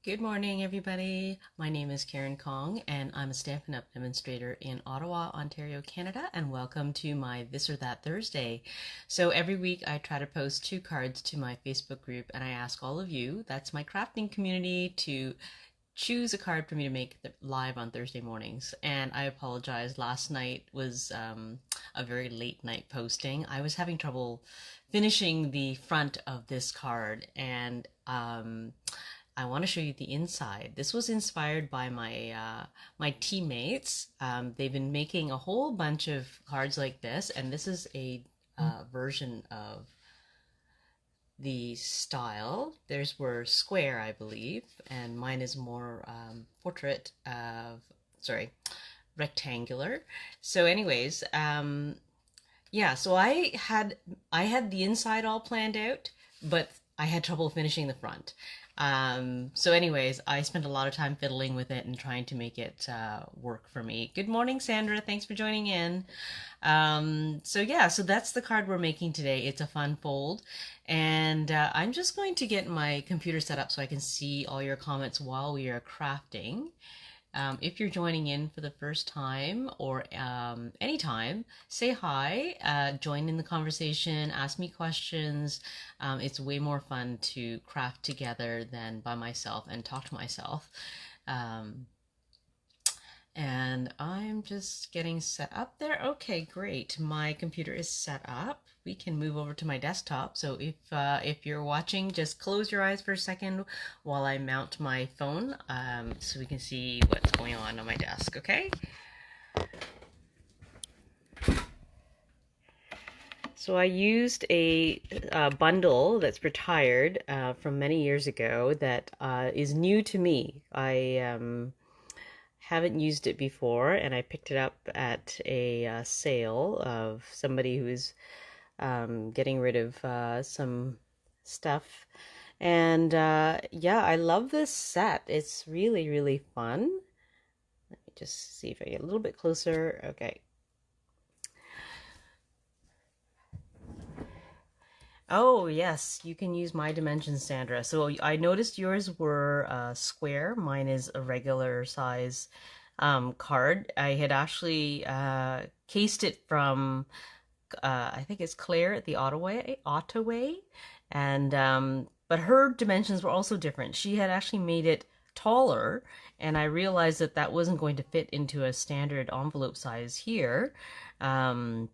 Good morning, everybody. My name is Karen Kong, and I'm a Stampin' Up! Demonstrator in Ottawa, Ontario, Canada, and welcome to my This or That Thursday. So every week I try to post 2 cards to my Facebook group, and I ask all of you, that's my crafting community, to choose a card for me to make live on Thursday mornings. And I apologize, last night was a very late night posting. I was having trouble finishing the front of this card, and I want to show you the inside. This was inspired by my teammates. They've been making a whole bunch of cards like this, and this is a version of the style. Theirs were square, I believe, and mine is more portrait of, sorry, rectangular. So anyways, yeah, so I had the inside all planned out, but I had trouble finishing the front. So anyways, I spent a lot of time fiddling with it and trying to make it work for me. Good morning, Sandra. Thanks for joining in. So yeah, so that's the card we're making today. It's a fun fold. And I'm just going to get my computer set up so I can see all your comments while we are crafting. If you're joining in for the first time or anytime, say hi, join in the conversation, ask me questions. It's way more fun to craft together than by myself and talk to myself. And I'm just getting set up there. Okay, great. My computer is set up. We can move over to my desktop. So if you're watching, just close your eyes for a second while I mount my phone, so we can see what's going on my desk, okay? So I used a bundle that's retired from many years ago that is new to me. I haven't used it before, and I picked it up at a sale of somebody who's getting rid of some stuff. And yeah, I love this set. It's really, really fun. Let me just see if I get a little bit closer. Okay. Oh, yes, you can use my dimensions, Sandra. So I noticed yours were square. Mine is a regular size card. I had actually cased it from, I think it's Claire at the Ottaway. And, but her dimensions were also different. She had actually made it taller, and I realized that that wasn't going to fit into a standard envelope size here. So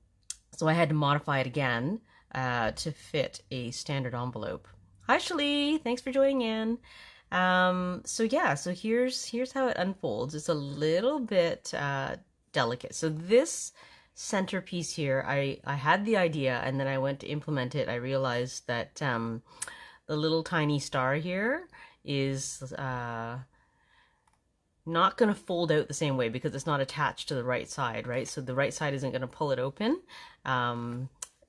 I had to modify it again to fit a standard envelope. Hi, Shali. Thanks for joining in. So yeah, so here's how it unfolds. It's a little bit delicate. So this centerpiece here, I had the idea, and then I went to implement it. I realized that the little tiny star here is not going to fold out the same way because it's not attached to the right side, right? So the right side isn't going to pull it open.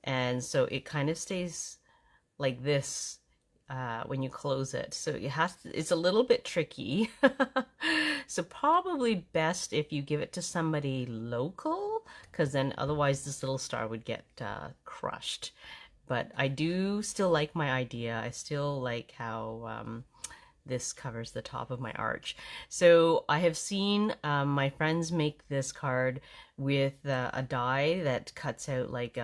And so it kind of stays like this when you close it. So it's a little bit tricky. So probably best if you give it to somebody local, because then otherwise this little star would get crushed. But I do still like my idea. I still like how this covers the top of my arch. So I have seen my friends make this card with a die that cuts out like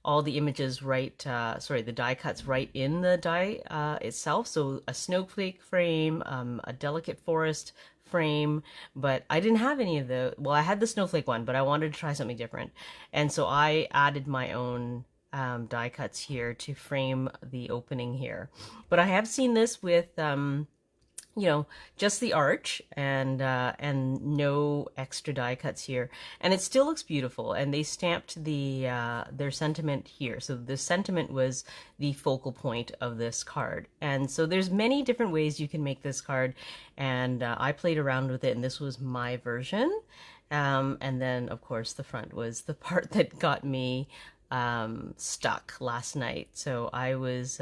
all the images right, sorry, the die cuts right in the die itself. So a snowflake frame, a delicate forest frame, but I didn't have any of the, well, I had the snowflake one, but I wanted to try something different. And so I added my own die cuts here to frame the opening here. But I have seen this with, you know, just the arch and no extra die cuts here, and it still looks beautiful. And they stamped the their sentiment here. So the sentiment was the focal point of this card. And so there's many different ways you can make this card, and I played around with it, and this was my version. And then of course the front was the part that got me stuck last night. So I was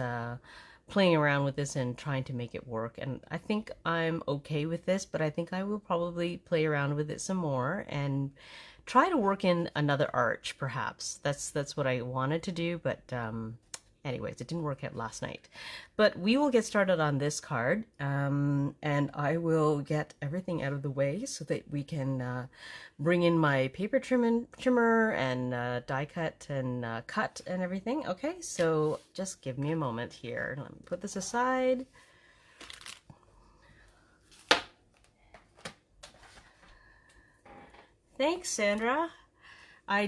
playing around with this and trying to make it work, and I think I'm okay with this, but I think I will probably play around with it some more and try to work in another arch perhaps. That's what I wanted to do, but Anyways, it didn't work out last night. But we will get started on this card, and I will get everything out of the way so that we can bring in my paper trimmer and die cut and cut and everything. Okay, so just give me a moment here. Let me put this aside. Thanks, Sandra. I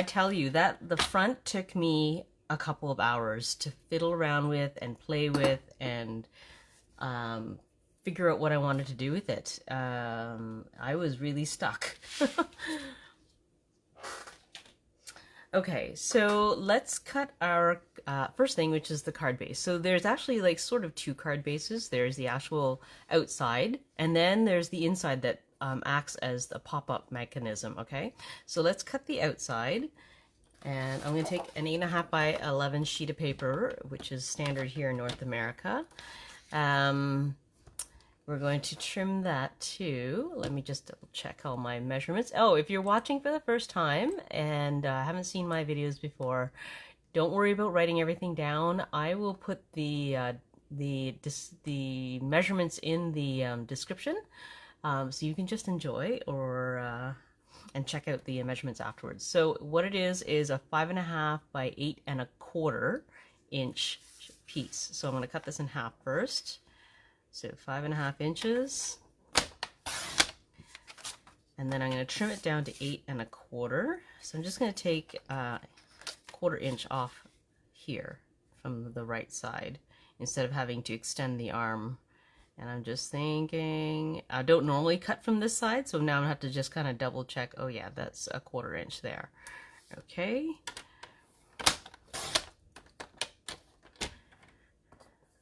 tell you that the front took me a couple of hours to fiddle around with and play with and figure out what I wanted to do with it. I was really stuck. Okay, so let's cut our first thing, which is the card base. So there's actually like sort of two card bases. There's the actual outside, and then there's the inside that acts as the pop-up mechanism. Okay, so let's cut the outside. And I'm going to take an 8.5 by 11 sheet of paper, which is standard here in North America. We're going to trim that too. Let me just double check all my measurements. Oh, if you're watching for the first time and haven't seen my videos before, don't worry about writing everything down. I will put the measurements in the description, so you can just enjoy or and check out the measurements afterwards. So what it is a 5.5 by 8.25 inch piece. So I'm going to cut this in half first. So 5.5 inches. And then I'm going to trim it down to 8.25. So I'm just going to take a 1/4 inch off here from the right side instead of having to extend the arm. And I'm just thinking, I don't normally cut from this side, so now I have to just kind of double check. Oh yeah, that's a 1/4 inch there. Okay.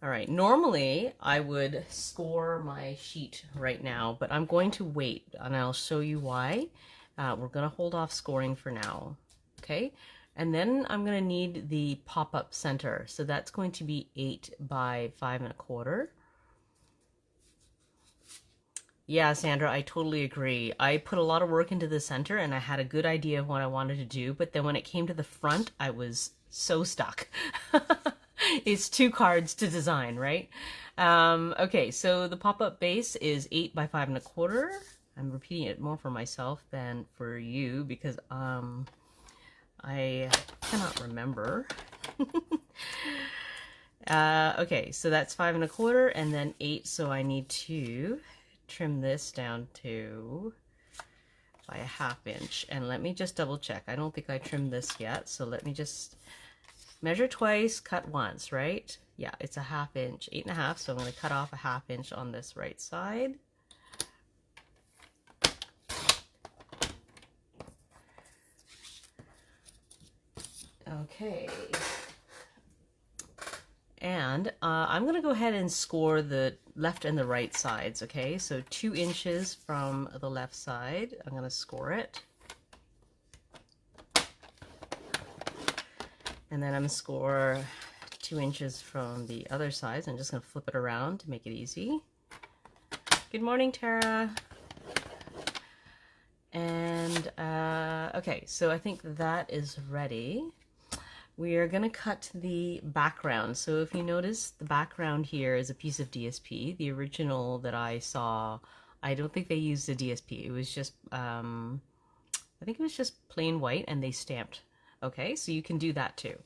All right, normally I would score my sheet right now, but I'm going to wait and I'll show you why. We're gonna hold off scoring for now, okay? And then I'm gonna need the pop-up center. So that's going to be 8 by 5.25. Yeah, Sandra, I totally agree. I put a lot of work into the center and I had a good idea of what I wanted to do, but then when it came to the front, I was so stuck. It's 2 cards to design, right? Okay, so the pop-up base is 8 by 5.25. I'm repeating it more for myself than for you because I cannot remember. Okay, so that's 5.25 and then 8, so I need to trim this down to by a 1/2 inch. And let me just double check. I don't think I trimmed this yet, so let me just measure twice, cut once, right? Yeah, it's a 1/2 inch, 8.5, so I'm going to cut off a 1/2 inch on this right side. Okay. And I'm going to go ahead and score the left and the right sides, okay? So 2 inches from the left side, I'm going to score it. And then I'm going to score 2 inches from the other side. So I'm just going to flip it around to make it easy. Good morning, Tara. And, okay, so I think that is ready. We are going to cut the background. So if you notice, the background here is a piece of DSP. The original that I saw, I don't think they used a DSP. It was just, I think it was just plain white and they stamped. Okay, so you can do that too.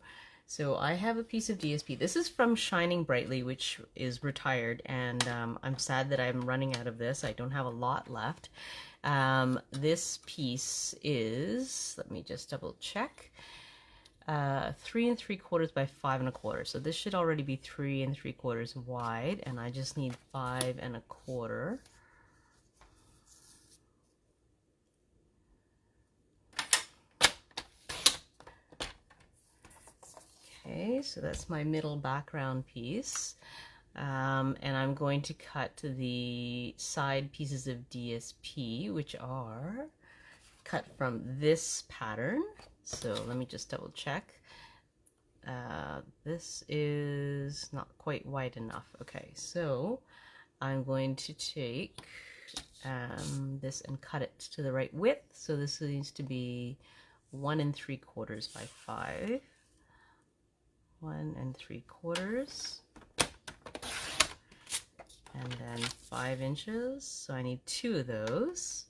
So I have a piece of DSP. This is from Shining Brightly, which is retired, and I'm sad that I'm running out of this. I don't have a lot left. This piece is, let me just double check, 3 3/4 by 5 1/4. So this should already be 3 3/4 wide, and I just need 5 1/4. Okay, so that's my middle background piece. And I'm going to cut the side pieces of DSP, which are cut from this pattern. So let me just double check. This is not quite wide enough. Okay, so I'm going to take this and cut it to the right width. So this needs to be 1 3/4 by 5. 1 3/4, and then 5 inches. So I need 2 of those.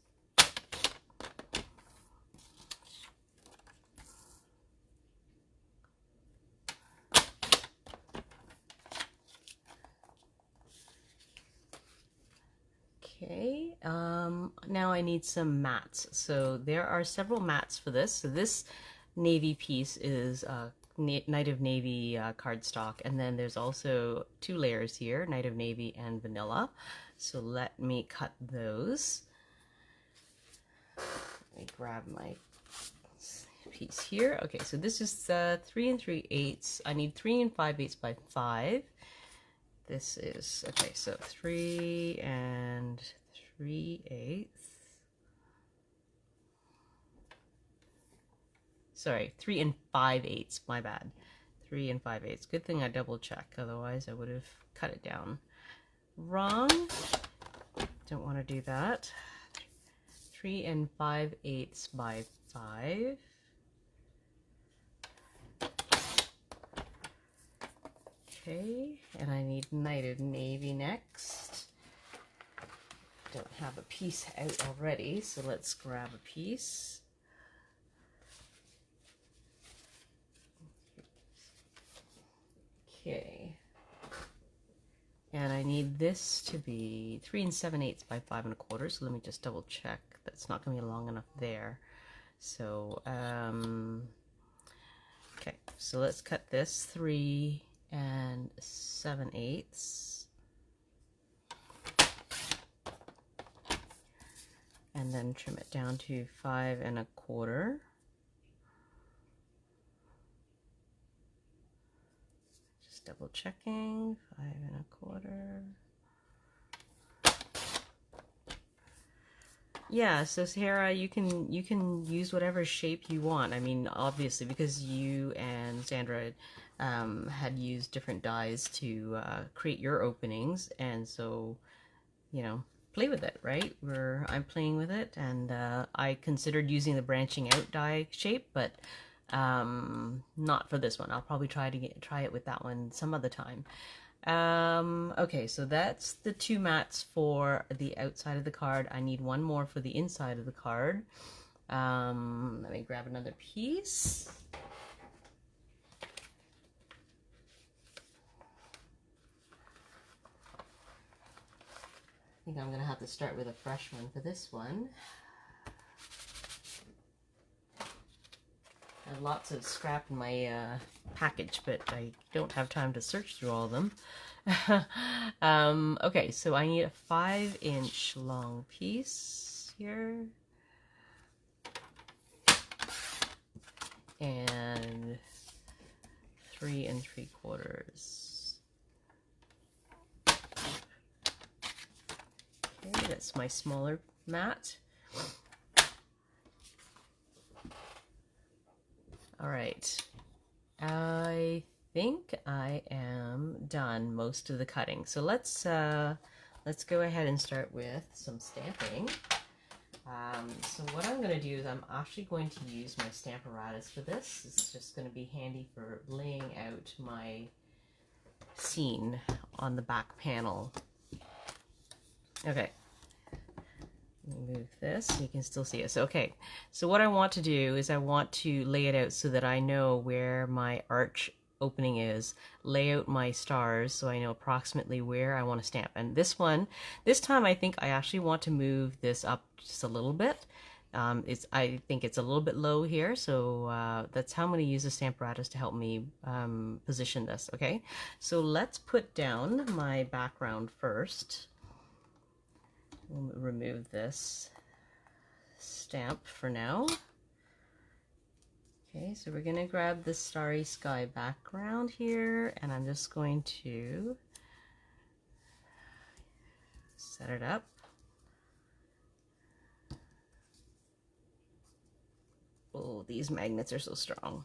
Okay, now I need some mats. So there are several mats for this. So this navy piece is Night of Navy cardstock, and then there's also 2 layers here, Night of Navy and vanilla. So let me cut those. Let me grab my piece here. Okay, so this is 3 3/8. I need 3 5/8 by 5. This is, okay, so 3 3/8. Sorry, 3 5/8, my bad. 3 5/8. Good thing I double check, otherwise I would have cut it down wrong. Don't want to do that. 3 5/8 by 5. Okay, and I need Night of Navy next. Don't have a piece out already, so let's grab a piece. Okay, and I need this to be 3 7/8 by 5 1/4. So let me just double check. That's not going to be long enough there. So, okay, so let's cut this 3 7/8, and then trim it down to 5 1/4. Just double checking, 5 1/4. Yeah, so Sarah, you can use whatever shape you want. I mean, obviously, because you and Sandra had used different dies to create your openings, and so, you know, play with it, right? I'm playing with it, and I considered using the branching out die shape, but not for this one. I'll probably try it with that one some other time. Okay, so that's the 2 mats for the outside of the card. I need 1 more for the inside of the card. Let me grab another piece. I think I'm going to have to start with a fresh one for this one. I have lots of scrap in my package, but I don't have time to search through all of them. Okay, so I need a 5-inch long piece here. And 3 3/4. Okay, that's my smaller mat. All right, I think I am done most of the cutting. So let's go ahead and start with some stamping. So what I'm going to do is I'm actually going to use my stamp apparatus for this. It's just going to be handy for laying out my scene on the back panel. Okay. Move this so you can still see it. So okay, so what I want to do is I want to lay it out so that I know where my arch opening is, lay out my stars so I know approximately where I want to stamp. And this time I think I actually want to move this up just a little bit. I think it's a little bit low here, so that's how I'm going to use the stamp apparatus to help me position this. Okay, so let's put down my background first. We'll remove this stamp for now. Okay, so we're going to grab the Starry Sky background here, and I'm just going to set it up. Oh, these magnets are so strong.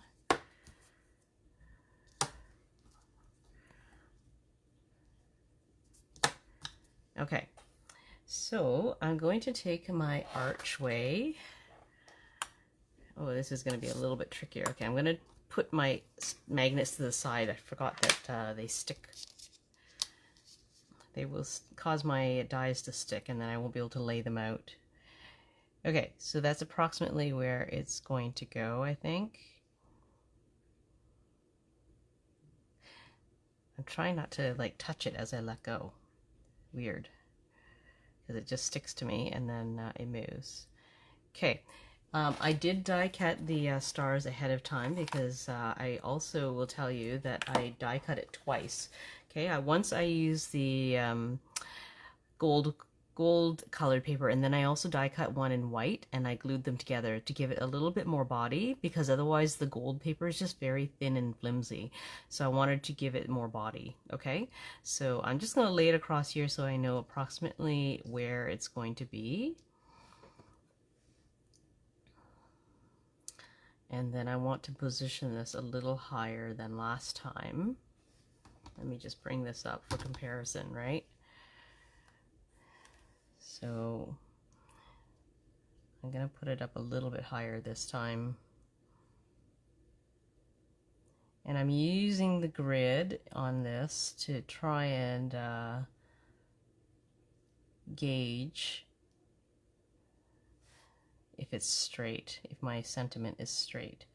Okay. So I'm going to take my archway. Oh, this is going to be a little bit trickier. Okay, I'm going to put my magnets to the side. I forgot that they stick. They will cause my dies to stick, and then I won't be able to lay them out. Okay, so that's approximately where it's going to go, I think. I'm trying not to like touch it as I let go. Weird. Because it just sticks to me and then it moves. Okay, I did die cut the stars ahead of time because I also will tell you that I die cut it twice. Okay, once I used the gold colored paper, and then I also die cut one in white, and I glued them together to give it a little bit more body, because otherwise the gold paper is just very thin and flimsy. So I wanted to give it more body. Okay, so I'm just going to lay it across here so I know approximately where it's going to be. And then I want to position this a little higher than last time. Let me just bring this up for comparison, right? So I'm going to put it up a little bit higher this time. And I'm using the grid on this to try and gauge if it's straight, if my sentiment is straight.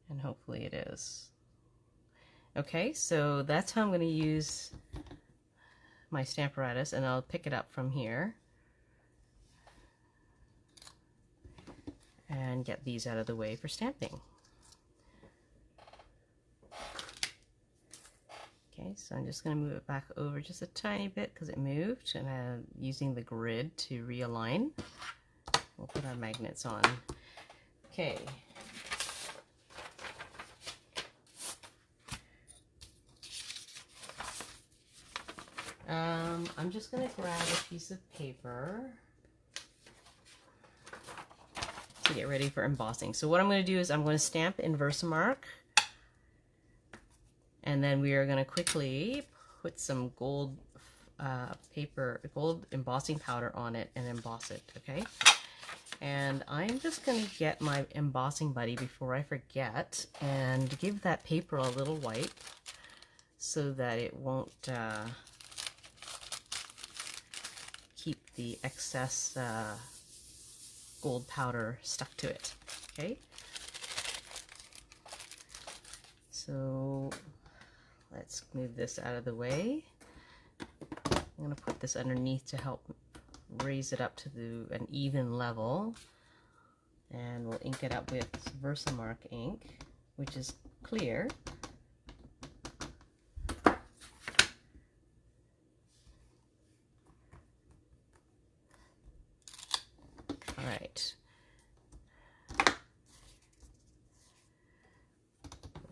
And hopefully it is. Okay, so that's how I'm going to use my Stamparatus, and I'll pick it up from here and get these out of the way for stamping. Okay, so I'm just going to move it back over just a tiny bit because it moved, and I'm using the grid to realign. We'll put our magnets on. Okay. I'm just going to grab a piece of paper to get ready for embossing. So what I'm going to do is I'm going to stamp in Versamark, and then we are going to quickly put some gold gold embossing powder on it and emboss it, okay? And I'm just going to get my Embossing Buddy before I forget and give that paper a little wipe so that it won't keep the excess gold powder stuck to it. Okay, so let's move this out of the way. I'm going to put this underneath to help raise it up to an even level, and we'll ink it up with Versamark ink, which is clear. All right, we'll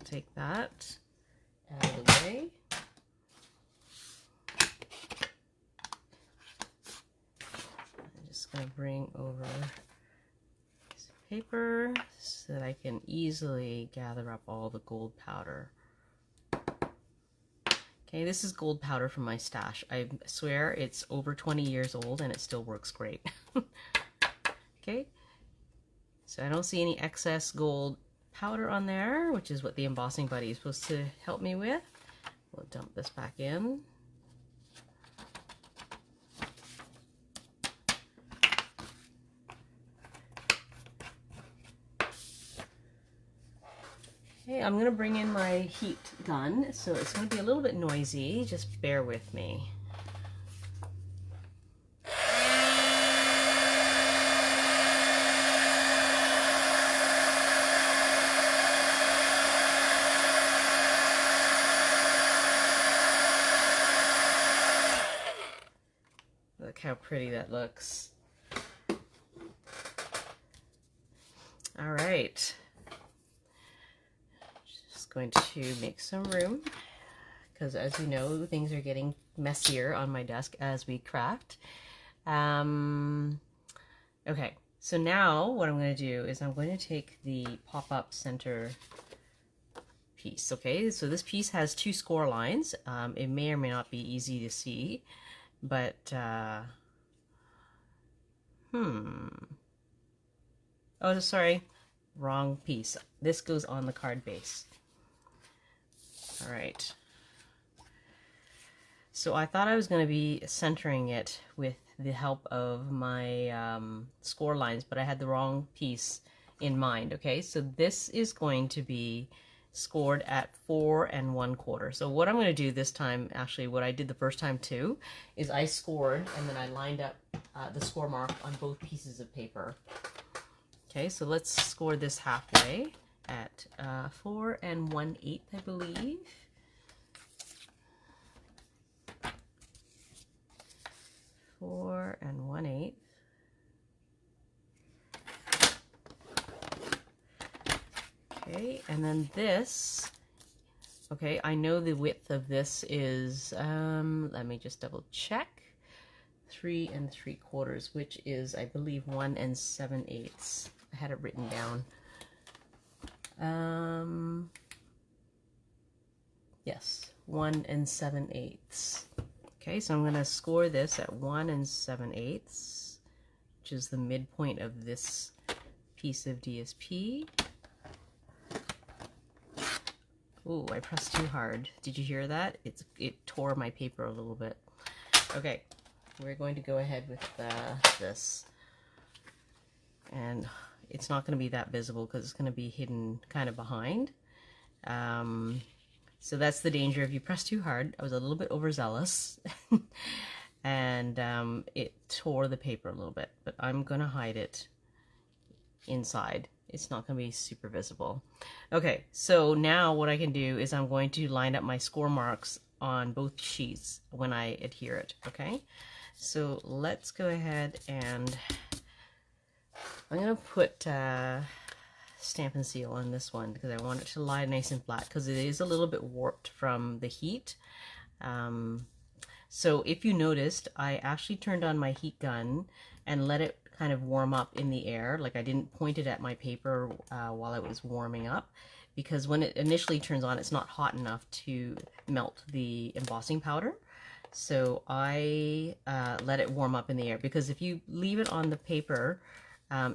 take that out of the way. I'm just going to bring over this paper so that I can easily gather up all the gold powder. Okay, this is gold powder from my stash. I swear it's over 20 years old and it still works great. Okay, so I don't see any excess gold powder on there, which is what the Embossing Buddy is supposed to help me with. We'll dump this back in. Okay, I'm going to bring in my heat gun, so it's going to be a little bit noisy. Just bear with me. Look how pretty that looks. All right. Just going to make some room, because as you know, things are getting messier on my desk as we craft. Okay, so now what I'm going to do is I'm going to take the pop-up center piece. Okay, so this piece has two score lines. It may or may not be easy to see, but oh, sorry, wrong piece. This goes on the card base. All right. So I thought I was going to be centering it with the help of my score lines, but I had the wrong piece in mind. Okay, so this is going to be scored at 4 1/4. So what I'm going to do this time, actually what I did the first time too, is I scored and then I lined up the score mark on both pieces of paper. Okay, so let's score this halfway at 4 1/8, I believe. Four and 1/8. Okay, and then this, okay, I know the width of this is, let me just double check, 3 3/4, which is, I believe, 1 7/8. I had it written down. Yes, 1 7/8. Okay, so I'm going to score this at 1 7/8, which is the midpoint of this piece of DSP. Ooh, I pressed too hard. Did you hear that? It tore my paper a little bit. Okay, we're going to go ahead with this. And it's not going to be that visible because it's going to be hidden kind of behind. So that's the danger if you press too hard. I was a little bit overzealous and it tore the paper a little bit, but I'm gonna hide it inside. It's not gonna be super visible. Okay, so now what I can do is I'm going to line up my score marks on both sheets when I adhere it, okay? So let's go ahead and I'm gonna put Stampin' Seal on this one because I want it to lie nice and flat because it is a little bit warped from the heat. So if you noticed, I actually turned on my heat gun and let it kind of warm up in the air. Like I didn't point it at my paper while it was warming up, because when it initially turns on, it's not hot enough to melt the embossing powder. So I let it warm up in the air, because if you leave it on the paper,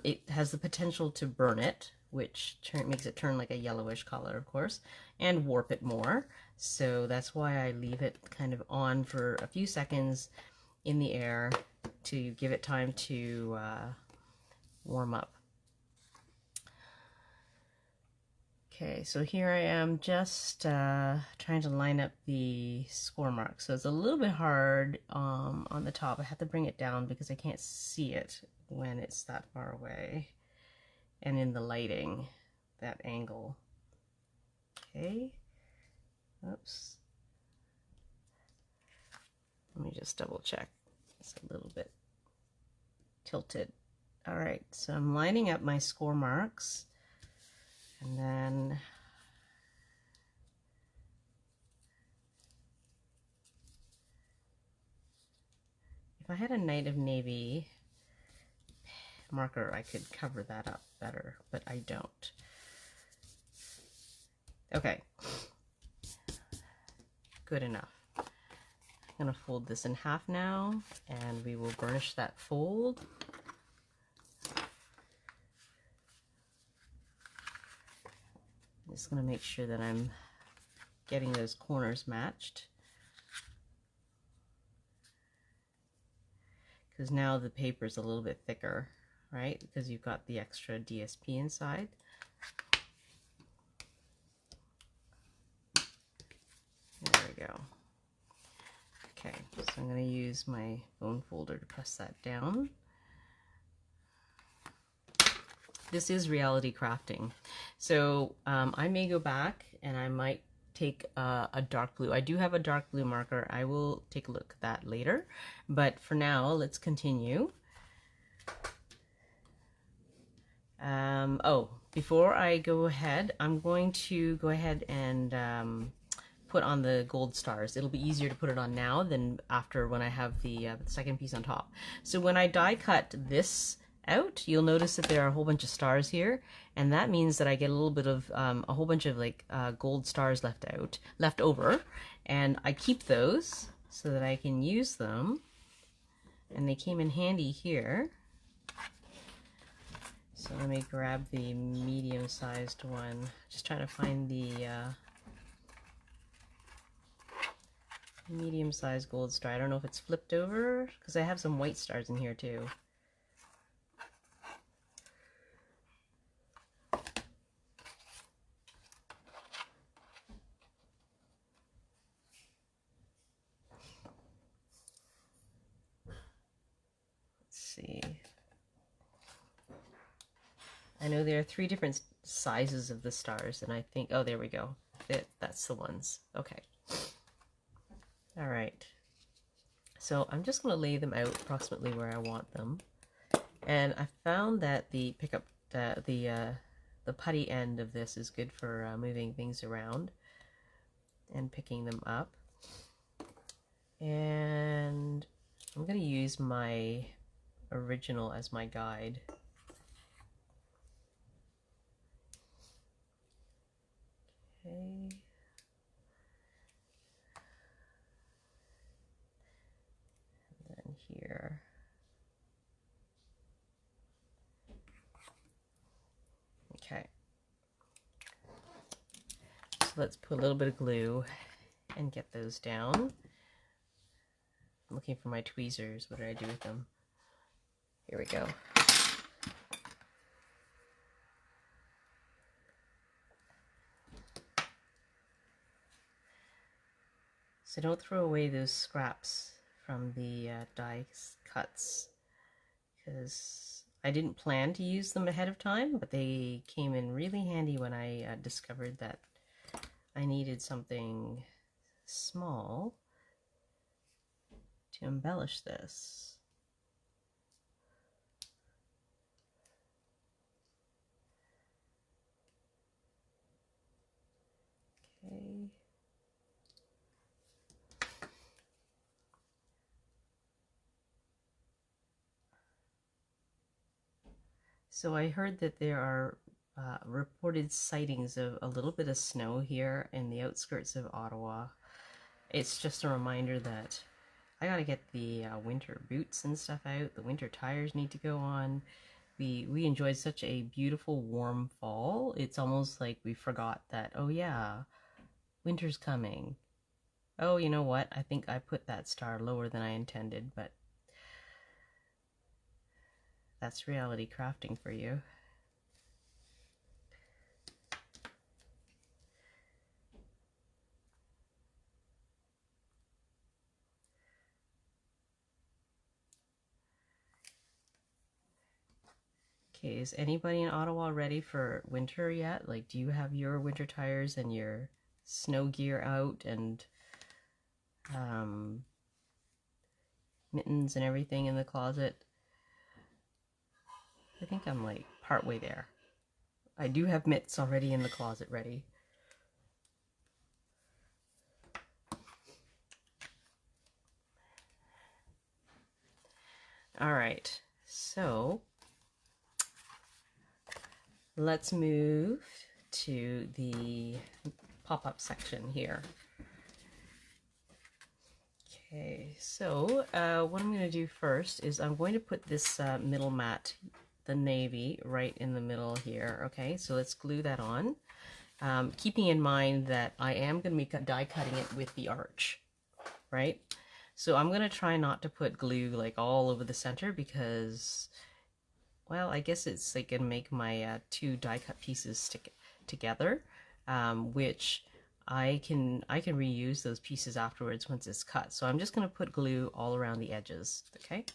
it has the potential to burn it, which makes it turn like a yellowish color, of course, and warp it more. So that's why I leave it kind of on for a few seconds in the air to give it time to warm up. Okay, so here I am just trying to line up the score marks. So it's a little bit hard on the top. I have to bring it down because I can't see it when it's that far away. And in the lighting, that angle. Okay. Oops. Let me just double check. It's a little bit tilted. All right, so I'm lining up my score marks, and then if I had a Night of Navy marker, I could cover that up better, but I don't. Okay, good enough. I'm going to fold this in half now, and we will burnish that fold. I'm just going to make sure that I'm getting those corners matched, because now the paper is a little bit thicker, right? Because you've got the extra DSP inside. There we go. Okay, so I'm going to use my bone folder to press that down. This is reality crafting. So I may go back and I might take a dark blue. I do have a dark blue marker. I will take a look at that later. But for now, let's continue. Oh, before I go ahead, I'm going to go ahead and put on the gold stars. It'll be easier to put it on now than after when I have the second piece on top. So when I die cut this out, you'll notice that there are a whole bunch of stars here, and that means that I get a little bit of a whole bunch of like gold stars left over, and I keep those so that I can use them, and they came in handy here. So let me grab the medium-sized one. Just trying to find the medium-sized gold star. I don't know if it's flipped over, because I have some white stars in here too. Let's see. I know there are 3 different sizes of the stars, and I think, oh, there we go. That's the ones. Okay. All right. So I'm just going to lay them out approximately where I want them. And I found that the putty end of this is good for moving things around and picking them up. And I'm going to use my original as my guide. Okay. And then here. Okay. So let's put a little bit of glue and get those down. I'm looking for my tweezers. What did I do with them? Here we go. So don't throw away those scraps from the die cuts, because I didn't plan to use them ahead of time, but they came in really handy when I discovered that I needed something small to embellish this. Okay. So I heard that there are reported sightings of a little bit of snow here in the outskirts of Ottawa. It's just a reminder that I gotta get the winter boots and stuff out. The winter tires need to go on. We enjoyed such a beautiful warm fall. It's almost like we forgot that, oh yeah, winter's coming. Oh, you know what? I think I put that star lower than I intended, but that's reality crafting for you. Okay, is anybody in Ottawa ready for winter yet? Like, do you have your winter tires and your snow gear out and mittens and everything in the closet? I think I'm like partway there. I do have mitts already in the closet ready. All right, so let's move to the pop-up section here. Okay, so what I'm going to do first is I'm going to put this middle mat, the navy, right in the middle here. Okay, so let's glue that on, keeping in mind that I am going to be die cutting it with the arch, right? So I'm going to try not to put glue like all over the center because, well, I guess it's like going to make my 2 die cut pieces stick together, which I can reuse those pieces afterwards once it's cut. So I'm just going to put glue all around the edges, okay?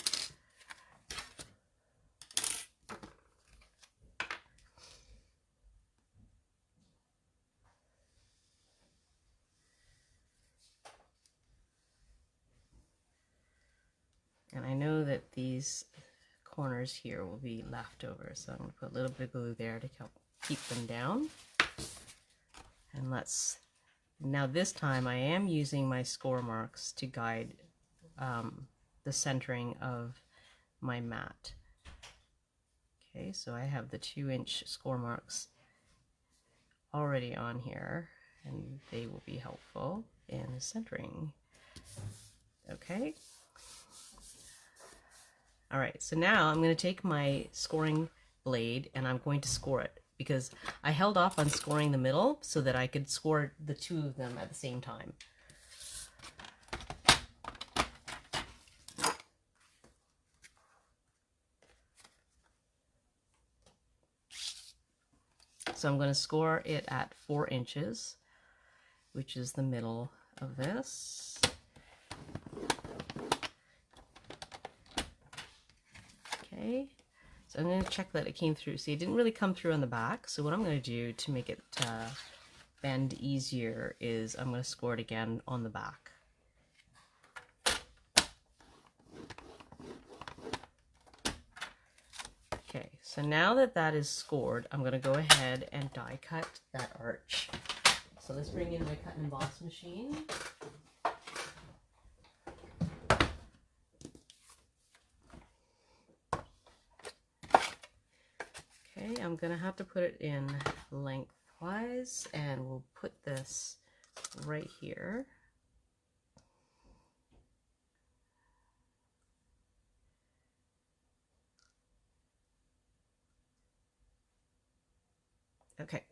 And I know that these corners here will be left over, so I'm going to put a little bit of glue there to help keep them down. And now this time I am using my score marks to guide the centering of my mat. Okay, so I have the 2-inch score marks already on here, and they will be helpful in centering. Okay. All right, so now I'm going to take my scoring blade, and I'm going to score it because I held off on scoring the middle so that I could score the two of them at the same time. So I'm going to score it at 4 inches, which is the middle of this. Okay, so I'm going to check that it came through. See, it didn't really come through on the back, so what I'm going to do to make it bend easier is I'm going to score it again on the back. Okay, so now that that is scored, I'm going to go ahead and die cut that arch. So let's bring in my cut and emboss machine. Okay, I'm going to have to put it in lengthwise, and we'll put this right here. Okay.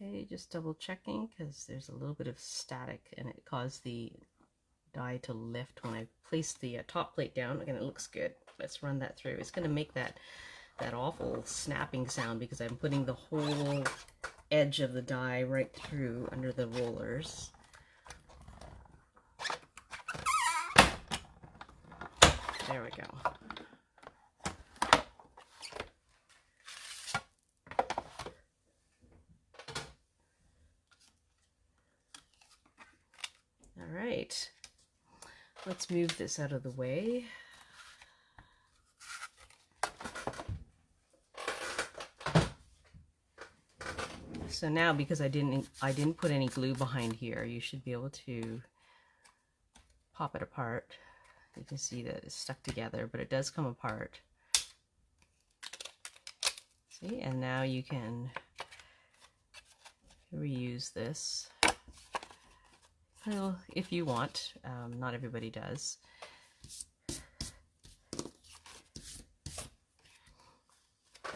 Okay, just double checking because there's a little bit of static and it caused the die to lift when I placed the top plate down. Again, it looks good. Let's run that through. It's going to make that awful snapping sound because I'm putting the whole edge of the die right through under the rollers. There we go. All right, let's move this out of the way. So now, because I didn't put any glue behind here, you should be able to pop it apart. You can see that it's stuck together, but it does come apart. See, and now you can reuse this. Well, if you want, not everybody does.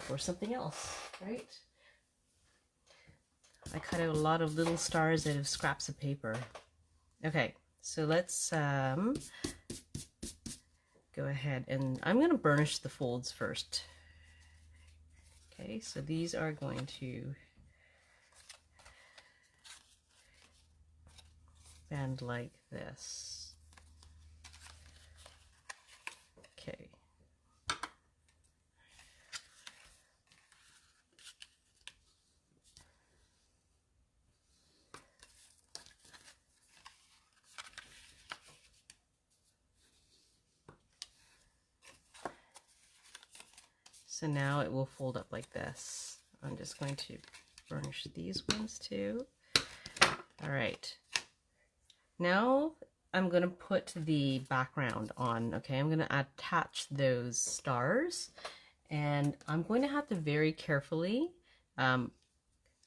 Or something else, right? I cut out a lot of little stars out of scraps of paper. Okay, so let's go ahead, and I'm going to burnish the folds first. Okay, so these are going to bend like this. Okay. So now it will fold up like this. I'm just going to burnish these ones too. All right. Now I'm going to put the background on. Okay, I'm going to attach those stars, and I'm going to have to very carefully, I'm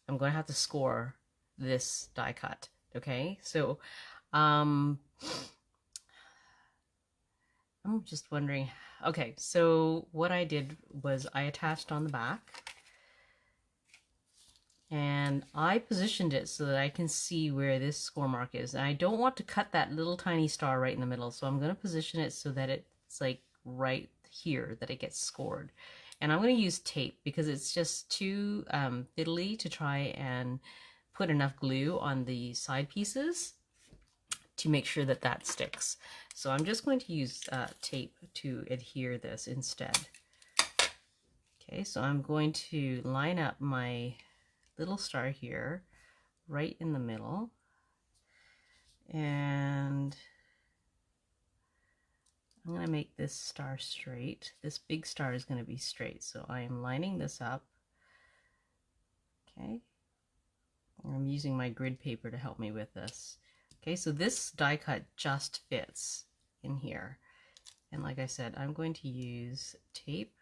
going to have to score this die cut. Okay, so I'm just wondering. Okay, so what I did was I attached on the back, and I positioned it so that I can see where this score mark is. And I don't want to cut that little tiny star right in the middle, so I'm going to position it so that it's like right here that it gets scored. And I'm going to use tape because it's just too fiddly to try and put enough glue on the side pieces to make sure that that sticks. So I'm just going to use tape to adhere this instead. Okay, so I'm going to line up my little star here right in the middle, and I'm going to make this star straight. This big star is going to be straight, so I am lining this up. Okay, I'm using my grid paper to help me with this. Okay, so this die cut just fits in here, and like I said, I'm going to use tape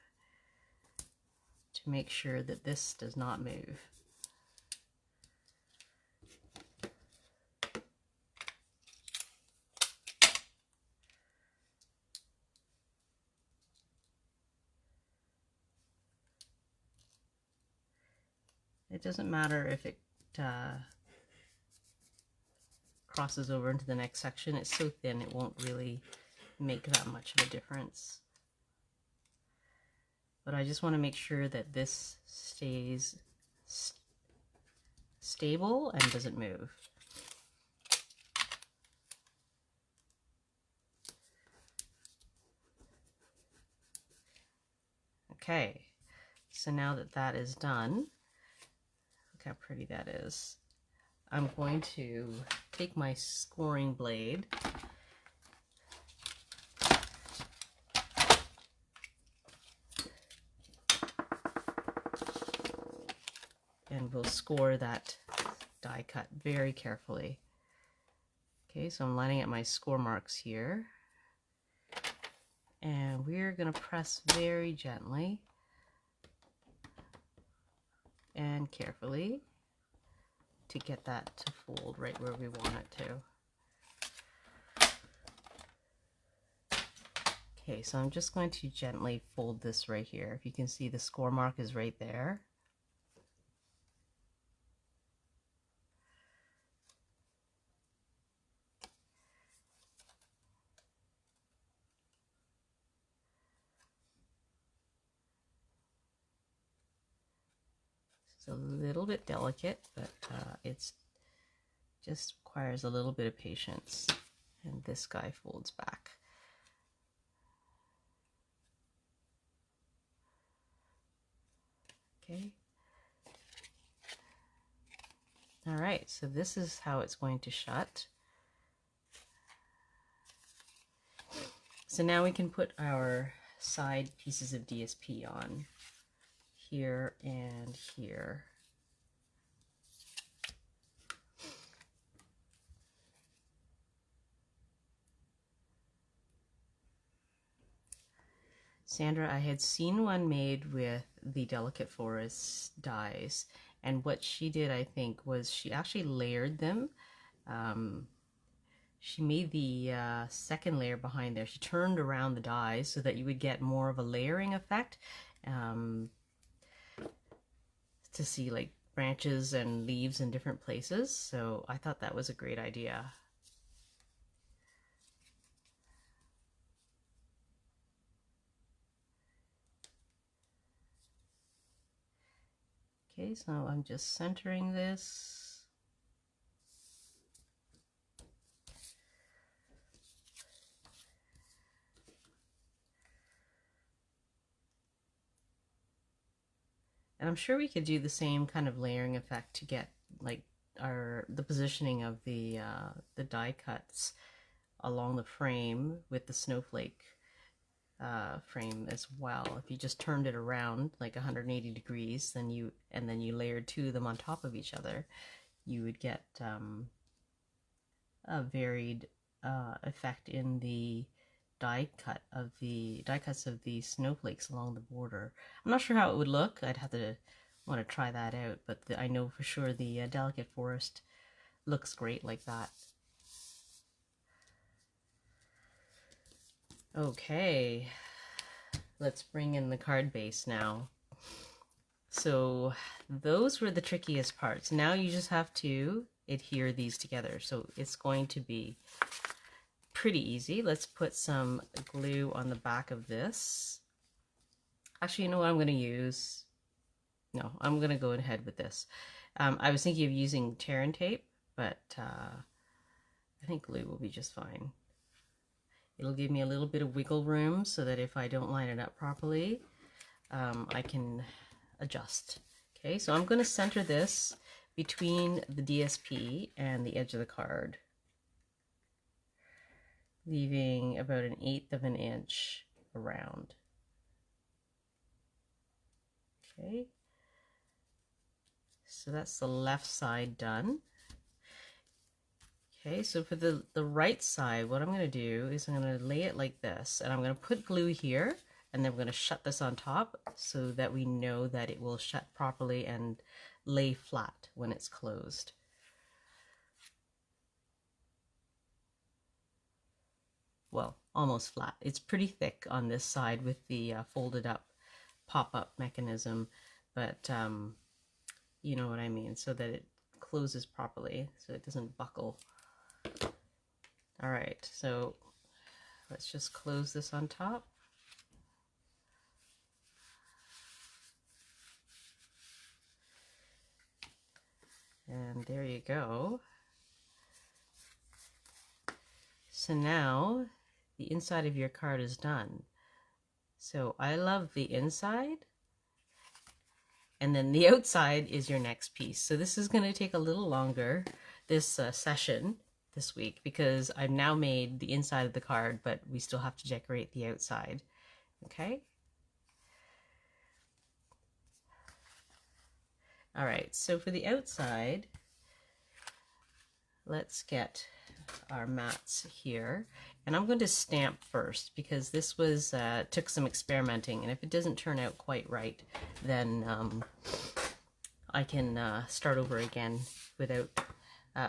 to make sure that this does not move. doesn't matter if it crosses over into the next section. It's so thin it won't really make that much of a difference. But I just want to make sure that this stays stable and doesn't move. Okay, so now that that is done, look how pretty that is. I'm going to take my scoring blade and we'll score that die cut very carefully. Okay, so I'm lining up my score marks here. And we're going to press very gently and carefully to get that to fold right where we want it to. Okay, so I'm just going to gently fold this right here. If you can see, the score mark is right there. It's a little bit delicate, but it's just requires a little bit of patience. And this guy folds back. Okay. All right, so this is how it's going to shut. So now we can put our side pieces of DSP on here and here. Sandra, I had seen one made with the Delicate Forest dies, and what she did, I think, was she actually layered them. She made the second layer behind there. She turned around the dies so that you would get more of a layering effect, to see like branches and leaves in different places. So I thought that was a great idea. Okay, so I'm just centering this. And I'm sure we could do the same kind of layering effect to get like the positioning of the die cuts along the frame with the snowflake frame as well. If you just turned it around like 180 degrees, then you layered two of them on top of each other, you would get a varied effect in the die cuts of the snowflakes along the border. I'm not sure how it would look. I'd have to want to try that out, but I know for sure the Delicate Forest looks great like that. Okay, let's bring in the card base now. So those were the trickiest parts. Now you just have to adhere these together. So it's going to be pretty easy. Let's put some glue on the back of this. Actually, you know what I'm going to use? No, I'm going to go ahead with this. I was thinking of using tear and tape, but I think glue will be just fine. It'll give me a little bit of wiggle room so that if I don't line it up properly, I can adjust. Okay, so I'm going to center this between the DSP and the edge of the card, leaving about 1/8 of an inch around. Okay, so that's the left side done. Okay, so for the right side, what I'm going to do is I'm going to lay it like this, and I'm going to put glue here, and then we're going to shut this on top so that we know that it will shut properly and lay flat when it's closed. Well, almost flat. It's pretty thick on this side with the folded up pop-up mechanism, but you know what I mean, so that it closes properly, so it doesn't buckle. All right, so let's just close this on top. And there you go. So now the inside of your card is done. So I love the inside, and then the outside is your next piece. So this is going to take a little longer, this session this week, because I've now made the inside of the card, but we still have to decorate the outside. Okay. All right, so for the outside, let's get our mats here, and I'm going to stamp first because this was took some experimenting, and if it doesn't turn out quite right, then I can start over again without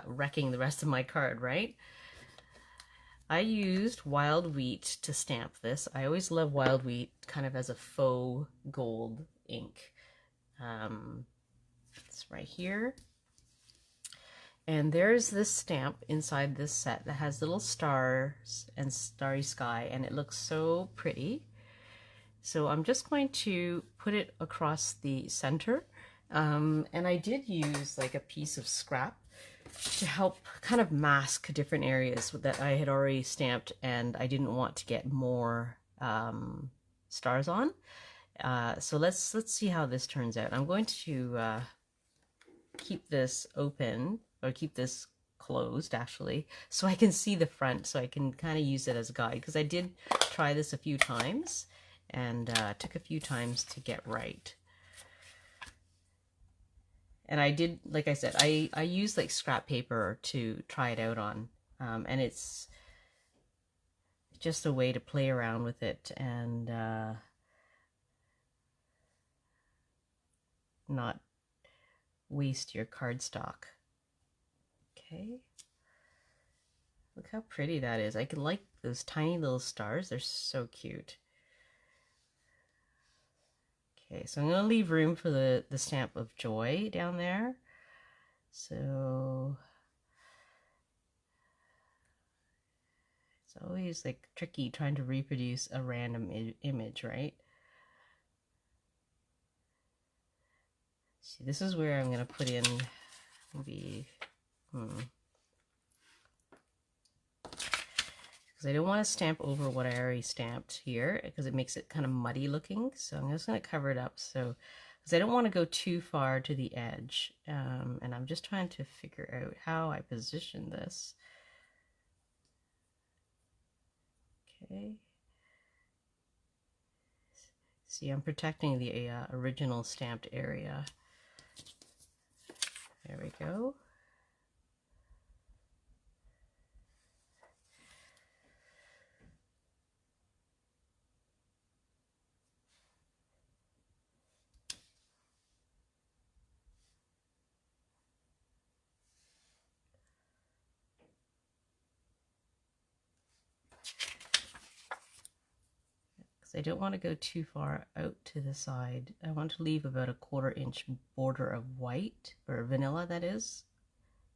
wrecking the rest of my card, right? I used wild wheat to stamp this. I always love wild wheat kind of as a faux gold ink. It's right here. And there's this stamp inside this set that has little stars and starry sky, and it looks so pretty. So I'm just going to put it across the center. And I did use like a piece of scrap to help kind of mask different areas that I had already stamped, and I didn't want to get more stars on. So let's see how this turns out. I'm going to keep this open, or keep this closed actually, so I can see the front, so I can kind of use it as a guide, because I did try this a few times, and took a few times to get right. And I did, like I said, I used like scrap paper to try it out on, and it's just a way to play around with it and not waste your cardstock. Okay, look how pretty that is. I can like those tiny little stars. They're so cute. Okay, so I'm going to leave room for the stamp of joy down there. So it's always like tricky trying to reproduce a random image, right? See, this is where I'm going to put in maybe, because I don't want to stamp over what I already stamped here, because it makes it kind of muddy looking. So I'm just going to cover it up, so because I don't want to go too far to the edge, and I'm just trying to figure out how I position this. Okay. See, I'm protecting the original stamped area. There we go. I don't want to go too far out to the side. I want to leave about a 1/4 inch border of white, or vanilla that is,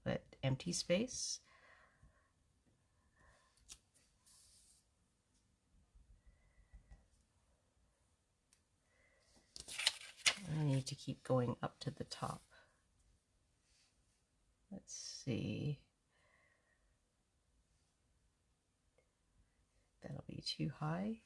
but empty space. I need to keep going up to the top. Let's see. That'll be too high.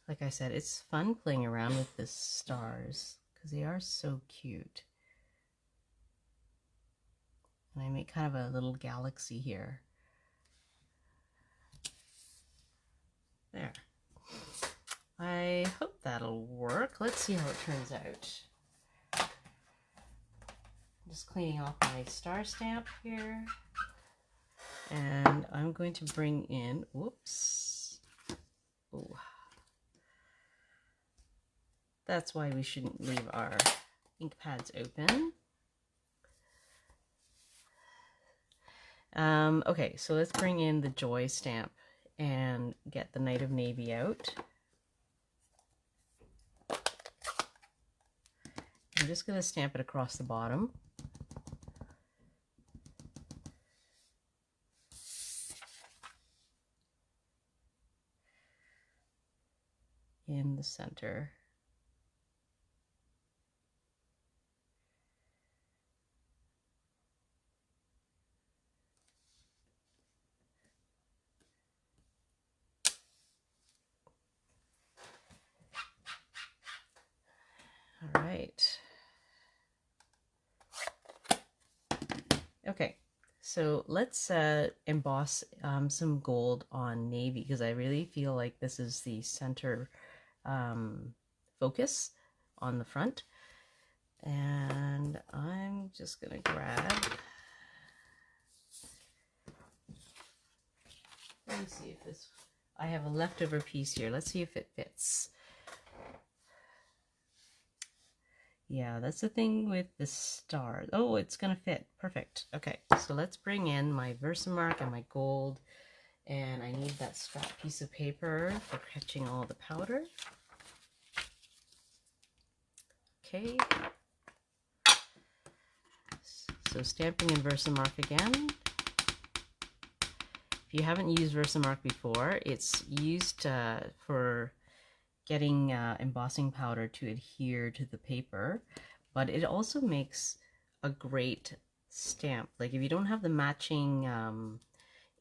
Like I said, it's fun playing around with the stars because they are so cute. And I make kind of a little galaxy here. There. I hope that'll work. Let's see how it turns out. I'm just cleaning off my star stamp here. And I'm going to bring in, whoops. Ooh. That's why we shouldn't leave our ink pads open. Okay, so let's bring in the Joy stamp and get the Night of Navy out. I'm just going to stamp it across the bottom. In the center. All right. Okay, so let's emboss some gold on navy, because I really feel like this is the center focus on the front. And I'm just gonna grab, let me see if this, I have a leftover piece here. Let's see if it fits. Yeah, that's the thing with the stars. Oh, it's gonna fit. Perfect. Okay, so let's bring in my Versamark and my gold. And I need that scrap piece of paper for catching all the powder. Okay. So stamping in Versamark again. If you haven't used Versamark before, it's used for getting embossing powder to adhere to the paper, but it also makes a great stamp. Like if you don't have the matching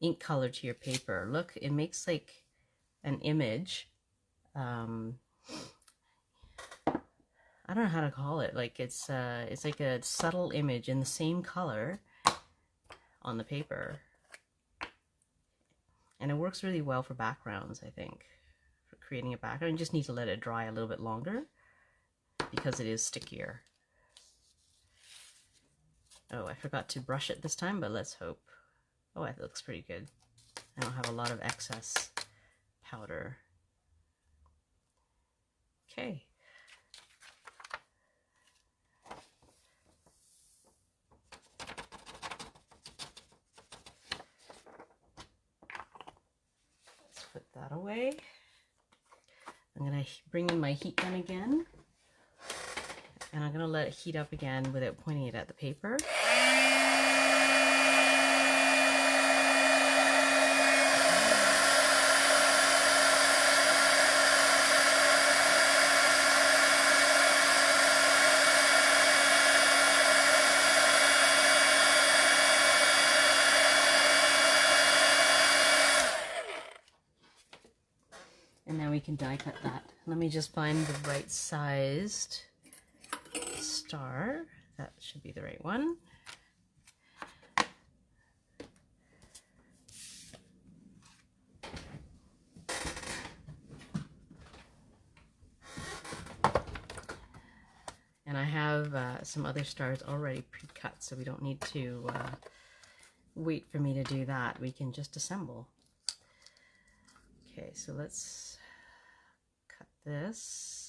ink color to your paper, look, it makes like an image. I don't know how to call it. Like it's like a subtle image in the same color on the paper, and it works really well for backgrounds. I think for creating a background, you just need to let it dry a little bit longer because it is stickier. Oh, I forgot to brush it this time, but let's hope. Oh, it looks pretty good. I don't have a lot of excess powder. Okay. Let's put that away. I'm going to bring in my heat gun again. And I'm going to let it heat up again without pointing it at the paper. And now we can die cut that. Let me just find the right sized star. That should be the right one. And I have some other stars already pre-cut, so we don't need to wait for me to do that. We can just assemble. Okay, so let's cut this.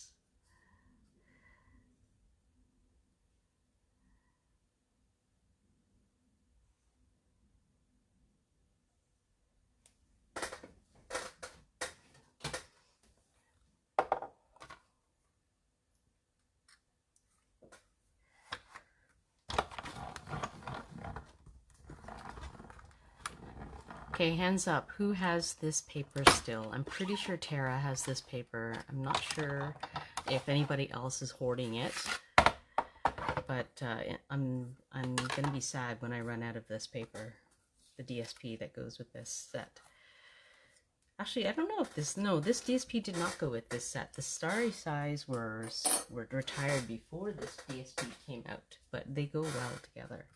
Okay, hands up. Who has this paper still? I'm pretty sure Tara has this paper. I'm not sure if anybody else is hoarding it, but I'm gonna be sad when I run out of this paper, the DSP that goes with this set. Actually, I don't know if this, no, this DSP did not go with this set. The Starry Size were retired before this DSP came out, but they go well together.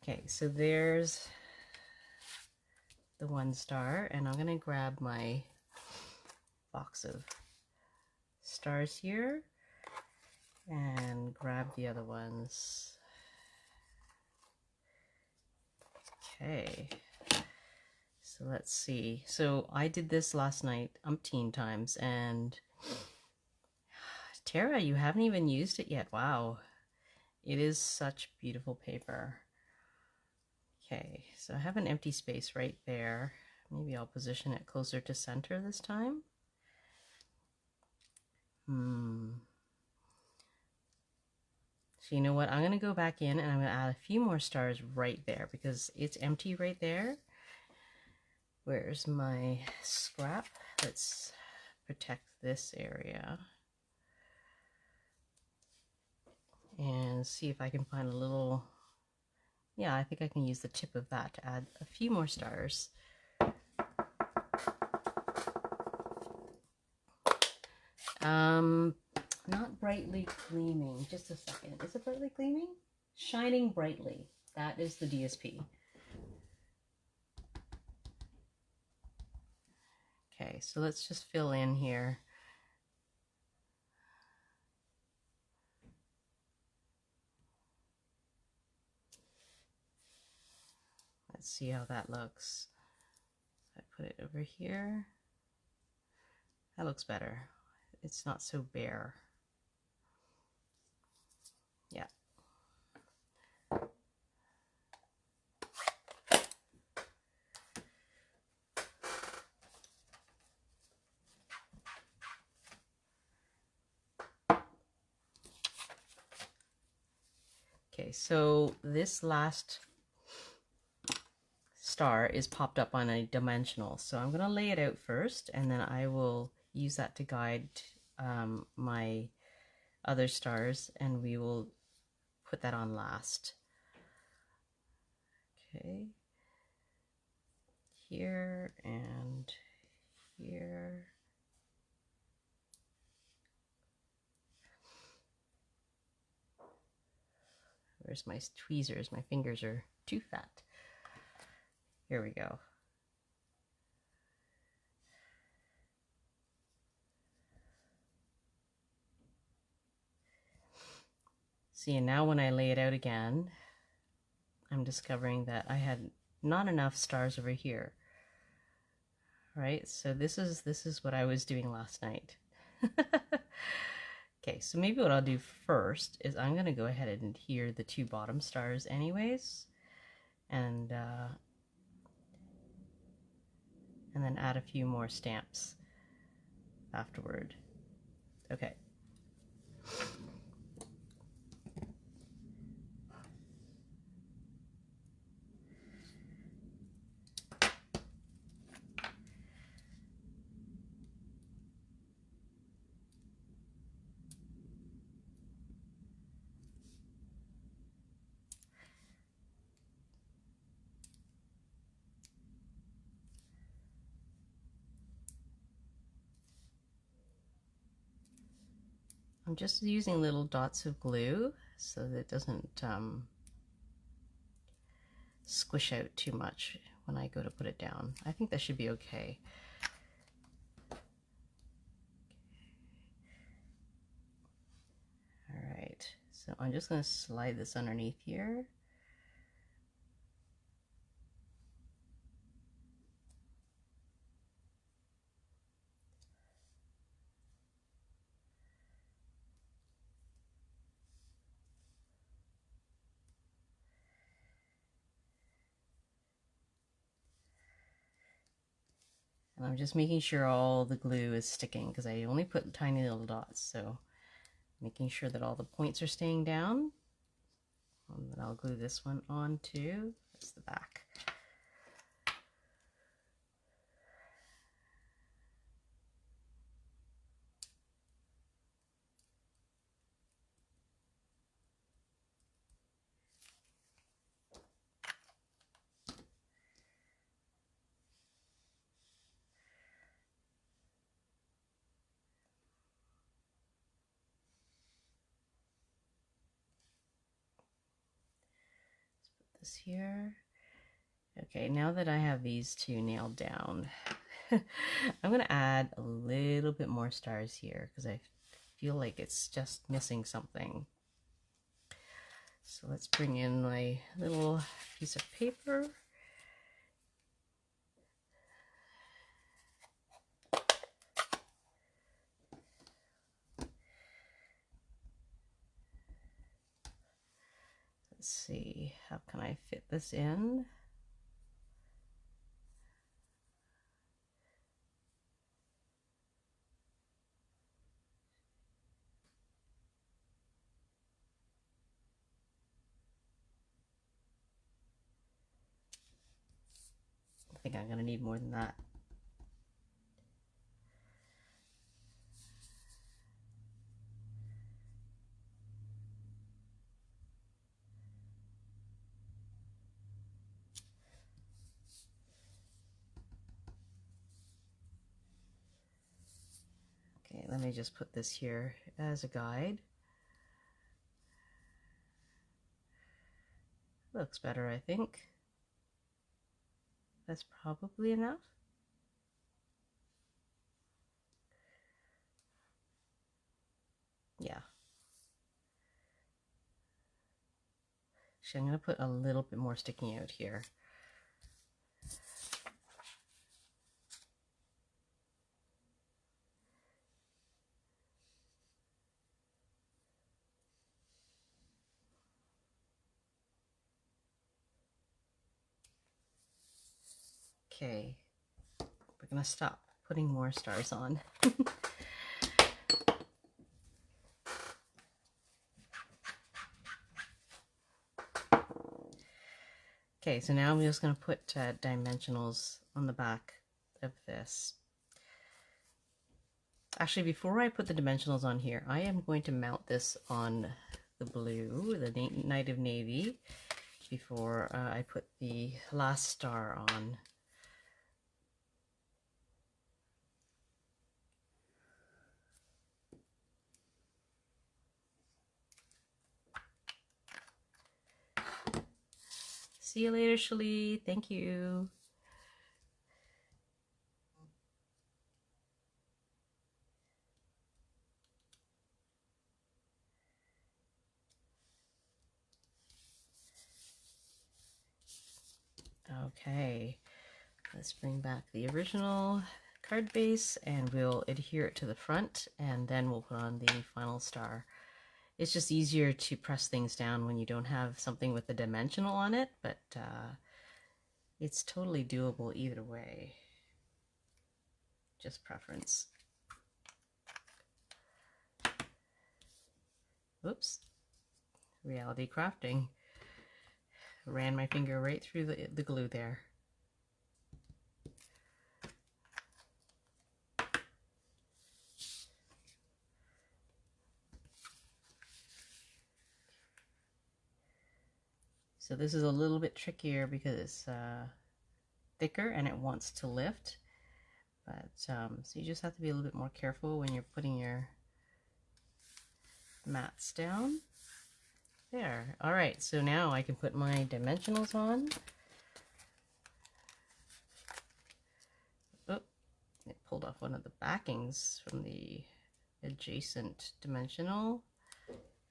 Okay, so there's the one star, and I'm gonna grab my box of stars here and grab the other ones. Okay, so let's see. So I did this last night umpteen times, and Tara, you haven't even used it yet. Wow, it is such beautiful paper. Okay, so I have an empty space right there. Maybe I'll position it closer to center this time. So you know what? I'm going to go back in and I'm going to add a few more stars right there because it's empty right there. Where's my scrap? Let's protect this area. And see if I can find a little... Yeah, I think I can use the tip of that to add a few more stars. Not brightly gleaming. Just a second. Is it brightly gleaming? Shining brightly. That is the DSP. Okay, so let's just fill in here. Let's see how that looks. I put it over here. That looks better. It's not so bare. Yeah. Okay, so this last star is popped up on a dimensional. So I'm going to lay it out first, and then I will use that to guide my other stars, and we will put that on last. Okay, here and here. Where's my tweezers? My fingers are too fat. Here we go. See, and now when I lay it out again, I'm discovering that I had not enough stars over here. Right? So this is what I was doing last night. Okay, so maybe what I'll do first is I'm going to go ahead and adhere the two bottom stars anyways, and then add a few more stamps afterward. Okay. I'm just using little dots of glue so that it doesn't squish out too much when I go to put it down. I think that should be okay. All right, so I'm just going to slide this underneath here. And I'm just making sure all the glue is sticking because I only put tiny little dots, so making sure that all the points are staying down. And then I'll glue this one on too. That's the back. This here. Okay, now that I have these two nailed down, I'm going to add a little bit more stars here because I feel like it's just missing something. So let's bring in my little piece of paper see, how can I fit this in? I think I'm gonna need more than that. Okay, let me just put this here as a guide. Looks better, I think. That's probably enough. Yeah. Actually, I'm going to put a little bit more sticking out here. Okay, we're going to stop putting more stars on. Okay, so now I'm just going to put dimensionals on the back of this. Actually, before I put the dimensionals on here, I am going to mount this on the blue, the Night of Navy, before I put the last star on. See you later, Shelly. Thank you. Okay, let's bring back the original card base and we'll adhere it to the front, and then we'll put on the final star. It's just easier to press things down when you don't have something with a dimensional on it, but it's totally doable either way. Just preference. Oops. Reality crafting. Ran my finger right through the glue there. So this is a little bit trickier because it's thicker and it wants to lift. But so you just have to be a little bit more careful when you're putting your mats down. There. All right, so now I can put my dimensionals on. Oh, it pulled off one of the backings from the adjacent dimensional.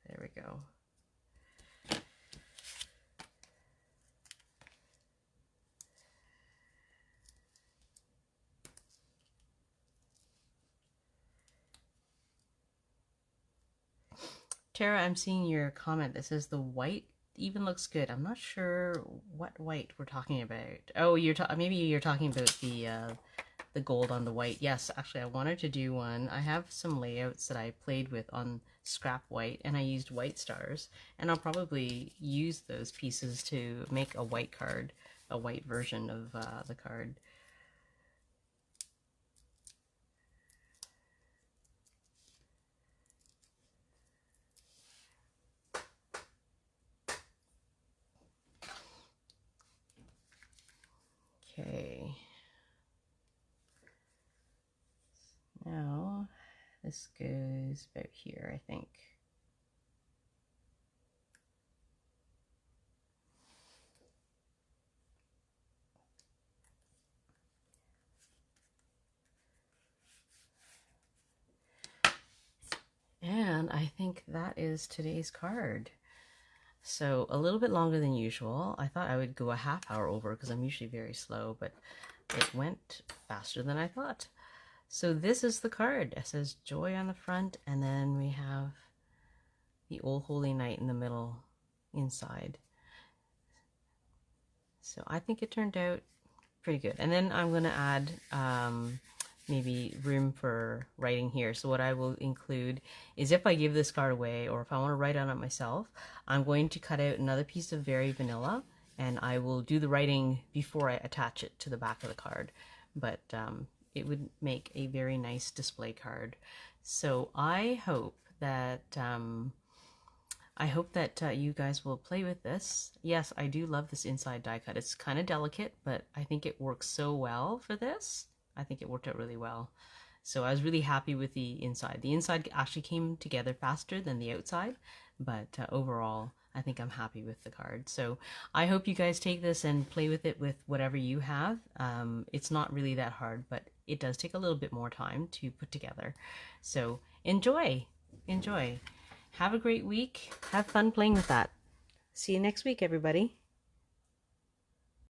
There we go. Tara, I'm seeing your comment that says the white even looks good. I'm not sure what white we're talking about. Oh, maybe you're talking about the gold on the white. Yes, actually I wanted to do one. I have some layouts that I played with on scrap white and I used white stars, and I'll probably use those pieces to make a white card, a white version of the card. Okay, now this goes about here, I think. And I think that is today's card. So a little bit longer than usual. I thought I would go a half hour over because I'm usually very slow, but it went faster than I thought. So this is the card. It says Joy on the front, and then we have the Old Holy Night in the middle inside. So I think it turned out pretty good. And then I'm going to add maybe room for writing here. So what I will include is, if I give this card away or if I want to write on it myself, I'm going to cut out another piece of Very Vanilla, and I will do the writing before I attach it to the back of the card. But it would make a very nice display card. So I hope that you guys will play with this. Yes, I do love this inside die cut. It's kind of delicate, but I think it works so well for this. I think it worked out really well. So I was really happy with the inside. The inside actually came together faster than the outside, but overall, I think I'm happy with the card. So I hope you guys take this and play with it with whatever you have. It's not really that hard, but it does take a little bit more time to put together. So enjoy. Have a great week. Have fun playing with that. See you next week, everybody.